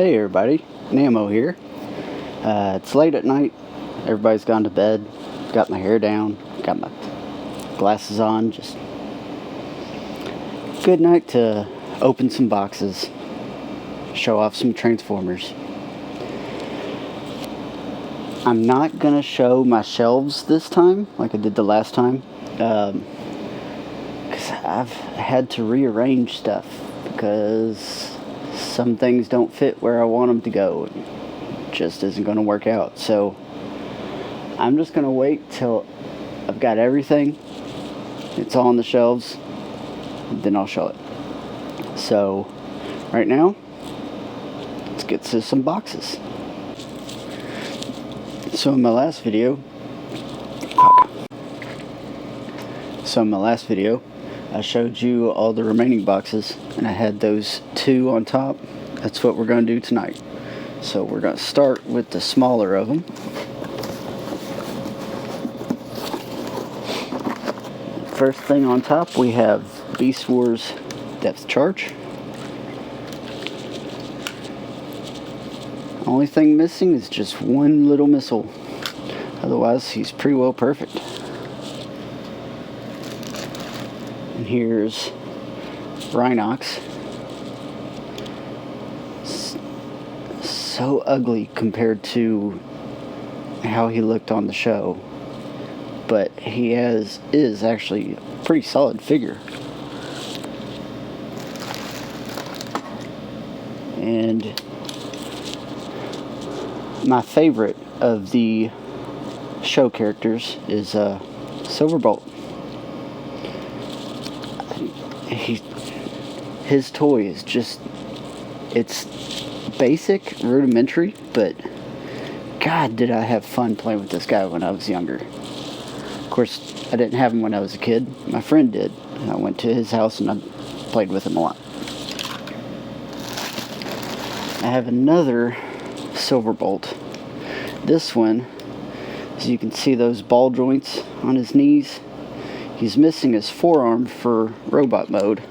Hey everybody, Namo here. It's late at night, everybody's gone to bed, got my hair down, got my glasses on, just good night to open some boxes, show off some Transformers. I'm not gonna show my shelves this time, like I did the last time, because I've had to rearrange stuff, because some things don't fit where I want them to go. It just isn't going to work out. So I'm just going to wait till I've got everything. It's all on the shelves. Then I'll show it. So right now, let's get to some boxes. So in my last video, I showed you all the remaining boxes, and I had those two on top. That's what we're going to do tonight. So we're going to start with the smaller of them. First thing on top, we have Beast Wars Depth Charge. Only thing missing is just one little missile. Otherwise, he's pretty well perfect. And here's Rhinox. So ugly compared to how he looked on the show, but he is actually a pretty solid figure. And my favorite of the show characters is Silverbolt. His toy is just, it's basic, rudimentary, but God, did I have fun playing with this guy when I was younger. Of course, I didn't have him when I was a kid. My friend did. I went to his house and I played with him a lot. I have another Silverbolt. This one, as you can see those ball joints on his knees, he's missing his forearm for robot mode.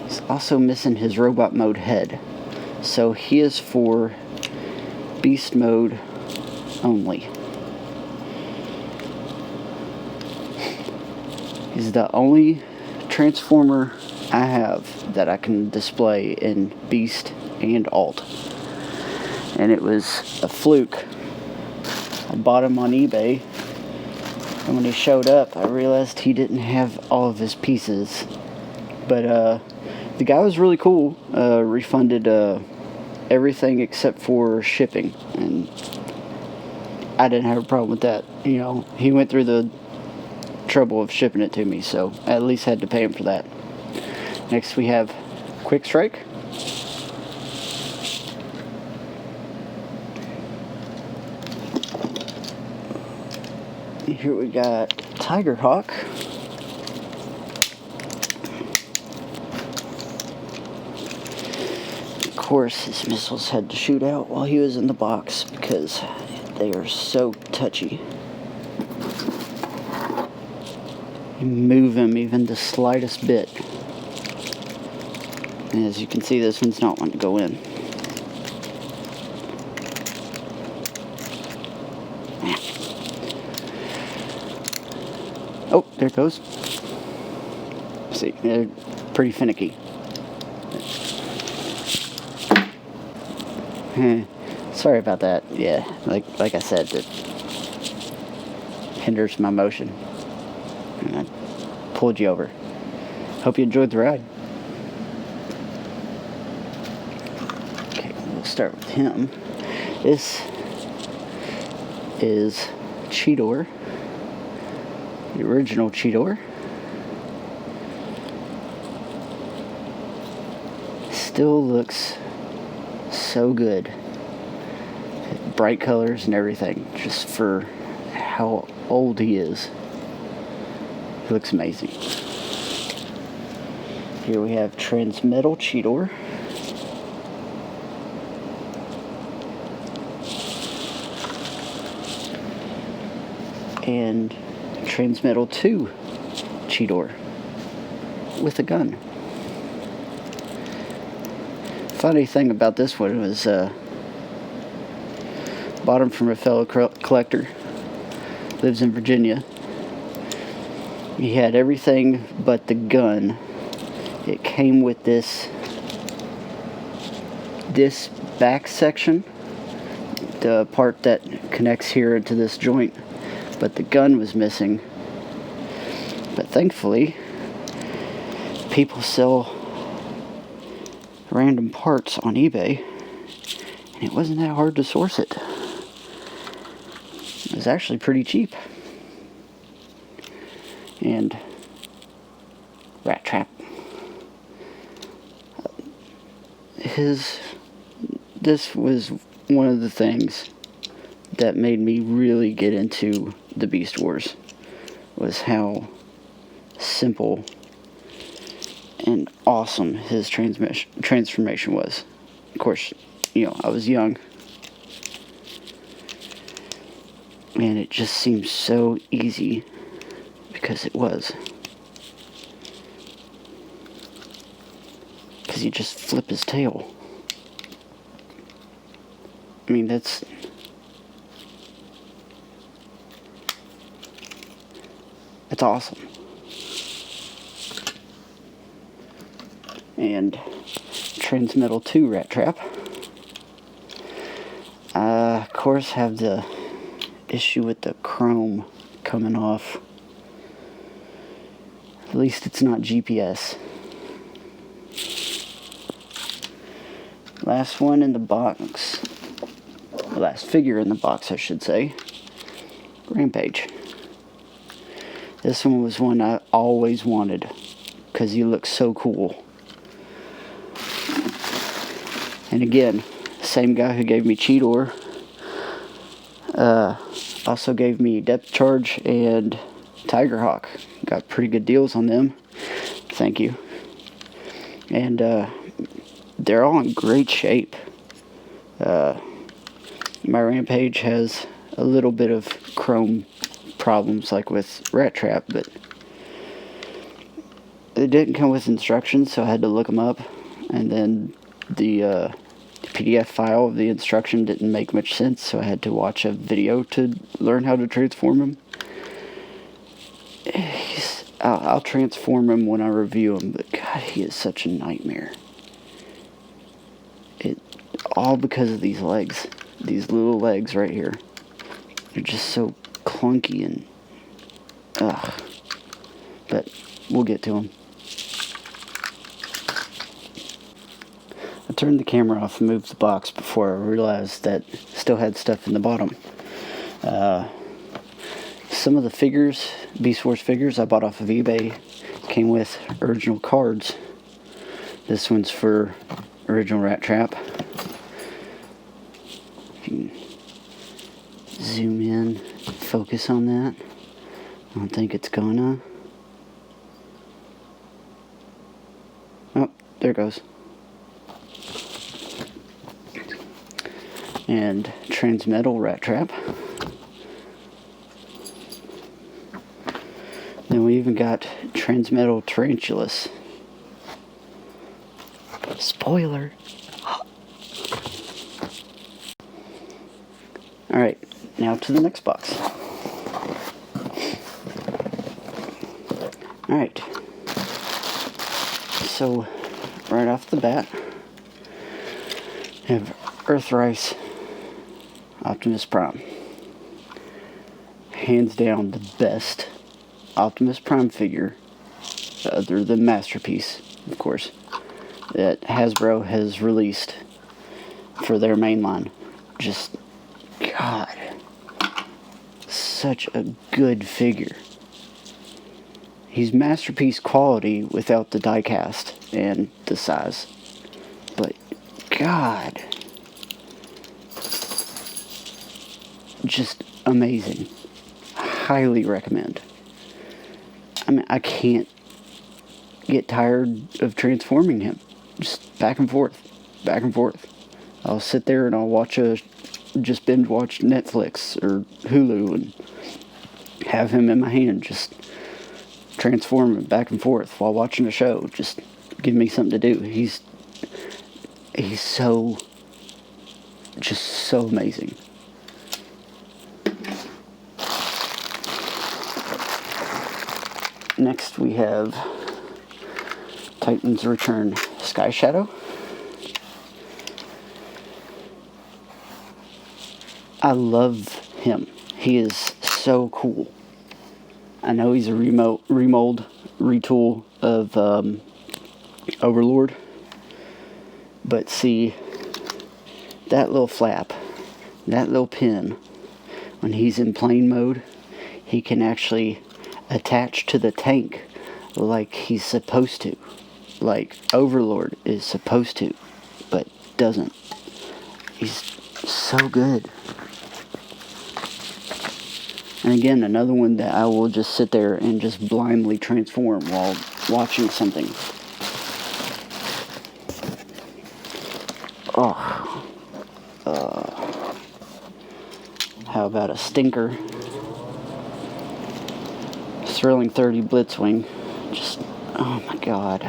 He's also missing his robot mode head. So he is for beast mode only. He's the only Transformer I have that I can display in Beast and Alt. And it was a fluke. I bought him on eBay, and when he showed up, I realized he didn't have all of his pieces. But the guy was really cool. Refunded everything except for shipping, and I didn't have a problem with that. You know, he went through the trouble of shipping it to me, so I at least had to pay him for that. Next we have Quick Strike. Here we got Tiger Hawk. Of course, his missiles had to shoot out while he was in the box because they are so touchy. You move him even the slightest bit, and as you can see, this one's not wanting to go in. Oh, there it goes. See, they're pretty finicky. Sorry about that. Yeah, like I said, it hinders my motion. And I pulled you over. Hope you enjoyed the ride. Okay, we'll start with him. This is Cheetor. The original Cheetor. Still looks so good. Bright colors and everything, just for how old he is. He looks amazing. Here we have Transmetal Cheetor. And Transmetal 2 Cheetor with a gun. funny thing about this one was bought him from a fellow collector. Lives in Virginia. He had everything but the gun. It came with this back section, the part that connects here into this joint, but the gun was missing. But thankfully, people sell random parts on eBay, and it wasn't that hard to source it. It was actually pretty cheap. And Rat Trap. This was one of the things that made me really get into the Beast Wars, was how simple and awesome his transformation was. Of course, I was young, and it just seemed so easy, because it was. Because you just flip his tail. I mean, that's awesome. And Transmetal 2 Rat Trap. Of course, have the issue with the chrome coming off. At least it's not GPS. Last one in the box. The last figure in the box, I should say. Rampage. This one was one I always wanted, because he looks so cool. And again, same guy who gave me Cheetor also gave me Depth Charge and Tigerhawk. Got pretty good deals on them. Thank you. And they're all in great shape. My Rampage has a little bit of chrome problems, like with Rat Trap, but it didn't come with instructions, so I had to look them up. And then the PDF file of the instruction didn't make much sense, so I had to watch a video to learn how to transform him. I'll transform him when I review him, but God, he is such a nightmare. All because of these legs. These little legs right here. They're just so clunky and... ugh. But we'll get to them. I turned the camera off and moved the box before I realized that it still had stuff in the bottom. Some of the figures, Beast Wars figures I bought off of eBay, came with original cards. This one's for original Rat Trap. If you can zoom in, focus on that. I don't think it's gonna. Oh, there it goes. And Transmetal Rat Trap. Then we even got Transmetal Tarantulas. Spoiler. Alright, now to the next box. Alright. So, right off the bat, I have Earthrise Optimus Prime. Hands down the best Optimus Prime figure, other than Masterpiece, of course, that Hasbro has released for their main line. Just, God, such a good figure. He's Masterpiece quality without the die cast and the size. But, God, just amazing. Highly recommend. I mean, I can't get tired of transforming him. Just back and forth, back and forth. I'll sit there and I'll just binge watch Netflix or Hulu and have him in my hand, just transforming back and forth while watching a show. Just give me something to do. He's he's just so amazing. Next we have Titans Return Sky Shadow. I love him. He is so cool. I know he's a remold, retool of Overlord. But see, that little flap, that little pin, when he's in plane mode, he can actually attach to the tank like he's supposed to. Like Overlord is supposed to, but doesn't. He's so good. And again, another one that I will just sit there and just blindly transform while watching something. How about a Stinker? Thrilling 30 Blitzwing. Just, oh my god.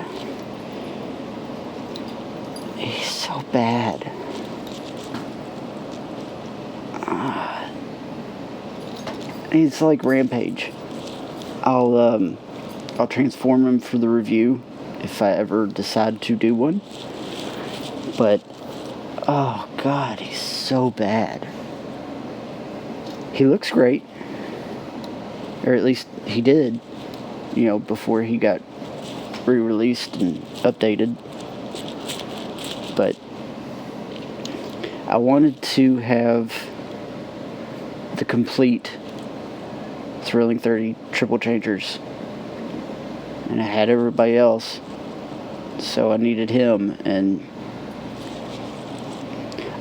He's so bad. He's like Rampage. I'll transform him for the review if I ever decide to do one. But, oh god, he's so bad. He looks great. Or at least he did, before he got re-released and updated. But I wanted to have the complete Thrilling 30 Triple Changers. And I had everybody else. So I needed him, and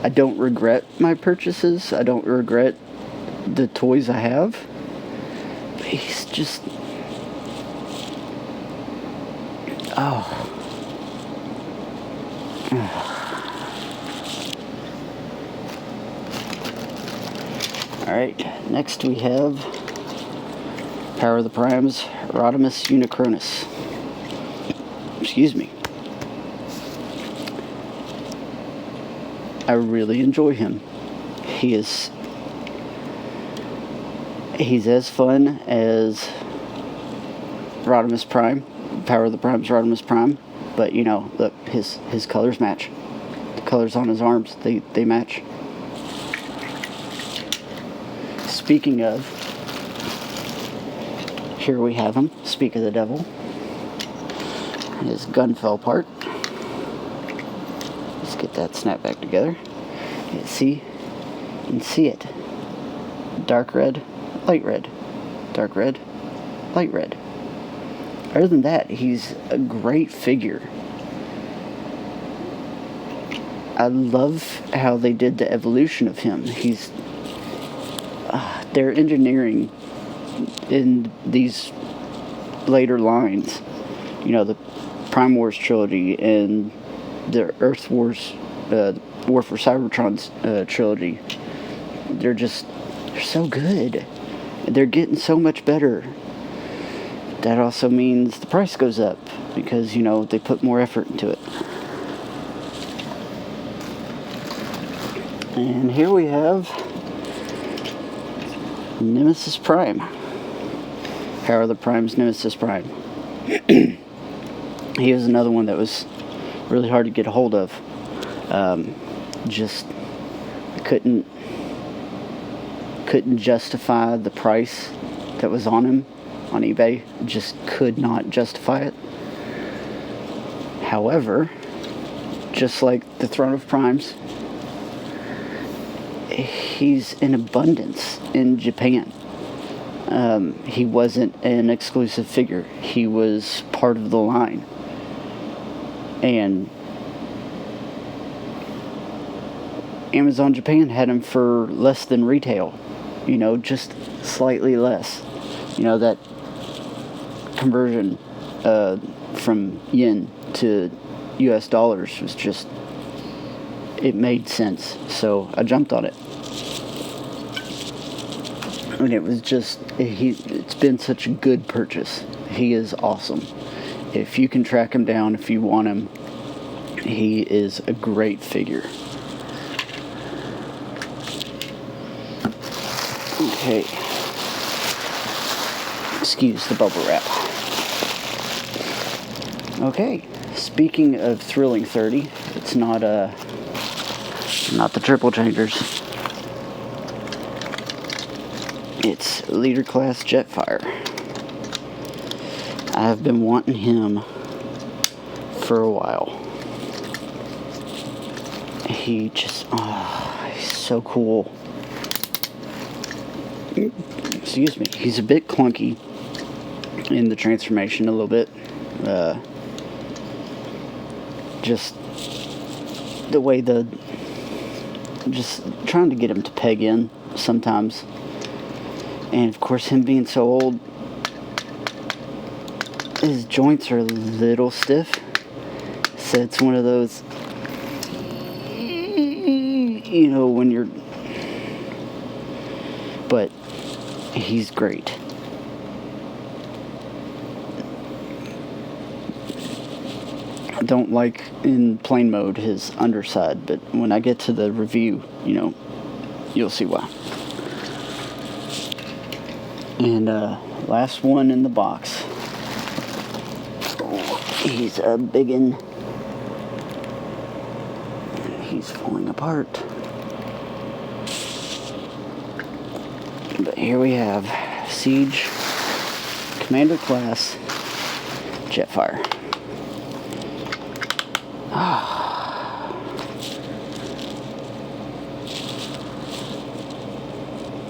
I don't regret my purchases. I don't regret the toys I have. But he's just... oh. Alright, next we have Power of the Primes, Rodimus Unicronus. Excuse me. I really enjoy him. He's as fun as Rodimus Prime, Power of the Prime's Rodimus Prime, but look, his colors match. The colors on his arms, they match. Speaking of, here we have him, Speak of the Devil. His gun fell apart. Let's get that snap back together. You can see it. Dark red, light red. Dark red, light red. Other than that, he's a great figure. I love how they did the evolution of him. Their engineering in these later lines, the Prime Wars trilogy and the Earth Wars, War for Cybertron's trilogy, they're so good. They're getting so much better. That also means the price goes up because, they put more effort into it. And here we have Nemesis Prime. Power of the Prime's Nemesis Prime. He was another one that was really hard to get a hold of. Couldn't justify the price that was on him on eBay. Just could not justify it. However, just like the Throne of Primes, he's in abundance in Japan. He wasn't an exclusive figure. He was part of the line. And Amazon Japan had him for less than retail. Just slightly less. That conversion from yen to US dollars was just... it made sense. So I jumped on it. And it was just... it's been such a good purchase. He is awesome. If you can track him down, if you want him, He is a great figure. Okay. Excuse the bubble wrap. Okay. Speaking of Thrilling 30, it's not the Triple Changers. It's Leader Class Jetfire. I have been wanting him for a while. He's so cool. Excuse me. He's a bit clunky in the transformation a little bit. Just the way just trying to get him to peg in sometimes. And of course, him being so old, his joints are a little stiff. So it's one of those, when you're, but he's great. I don't like in plane mode his underside, but when I get to the review, you'll see why. And last one in the box. He's a biggin'. He's falling apart. But here we have Siege Commander Class Jetfire.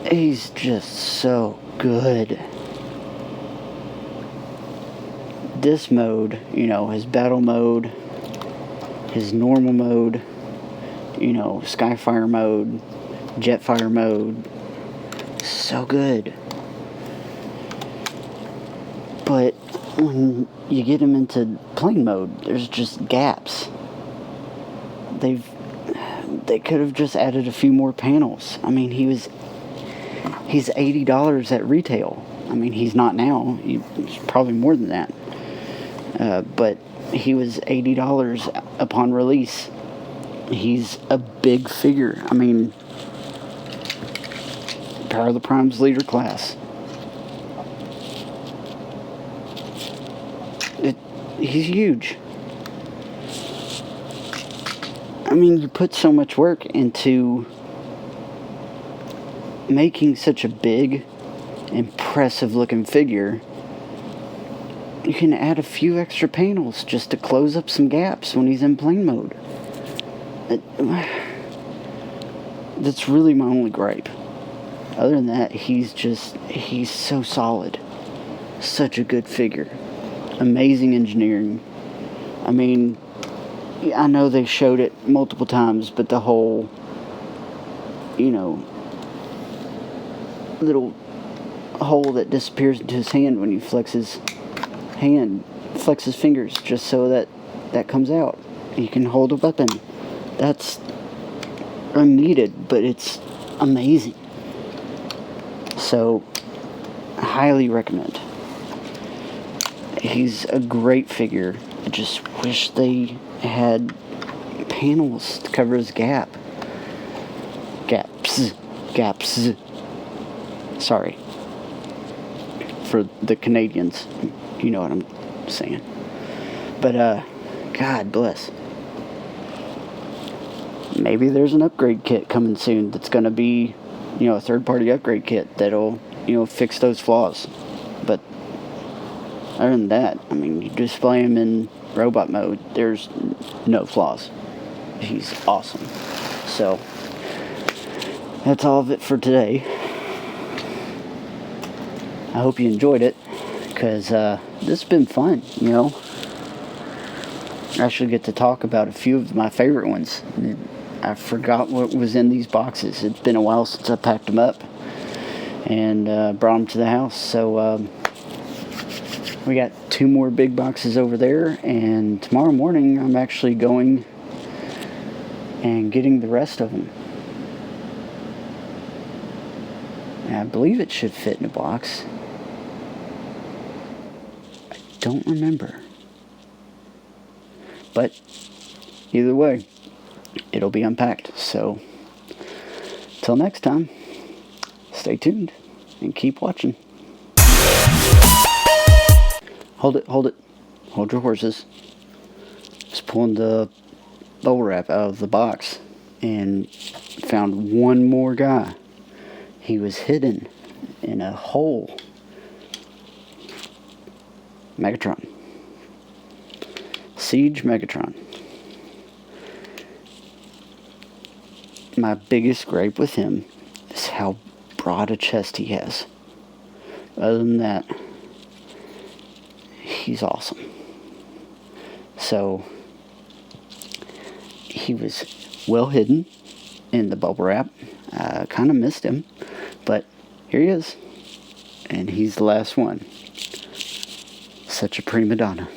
He's just so good. This mode, his battle mode, his normal mode, Skyfire mode, Jetfire mode, so good. But when you get him into plane mode, there's just gaps. They could have just added a few more panels. I mean, he's $80 at retail. I mean, he's not now. He's probably more than that. But he was $80 upon release. He's a big figure. I mean, Power of the Prime's Leader Class. He's huge. I mean, you put so much work into making such a big, impressive looking figure. You can add a few extra panels just to close up some gaps when he's in plane mode. That's really my only gripe. Other than that, he's so solid. Such a good figure. Amazing engineering. I mean, I know they showed it multiple times, but the whole, little hole that disappears into his hand when he flexes fingers just so that comes out. He can hold a weapon. That's unneeded, but it's amazing. So, I highly recommend. He's a great figure. I just wish they had panels to cover his gaps. Sorry. For the Canadians. You know what I'm saying. But, God bless. Maybe there's an upgrade kit coming soon that's going to be, a third-party upgrade kit that'll, fix those flaws. But other than that, I mean, you display him in robot mode, there's no flaws. He's awesome. So, that's all of it for today. I hope you enjoyed it, because this has been fun, I actually get to talk about a few of my favorite ones. I forgot what was in these boxes. It's been a while since I packed them up and brought them to the house. So we got 2 more big boxes over there, and tomorrow morning I'm actually going and getting the rest of them. And I believe it should fit in a box. I don't remember. But either way, it'll be unpacked. So, till next time, stay tuned and keep watching. Hold it. Hold your horses. Just pulling the bubble wrap out of the box and found one more guy. He was hidden in a hole. Megatron. Siege Megatron. My biggest gripe with him is how broad a chest he has. Other than that, he's awesome. So, he was well hidden in the bubble wrap. I kind of missed him, but here he is. And he's the last one. Such a prima donna.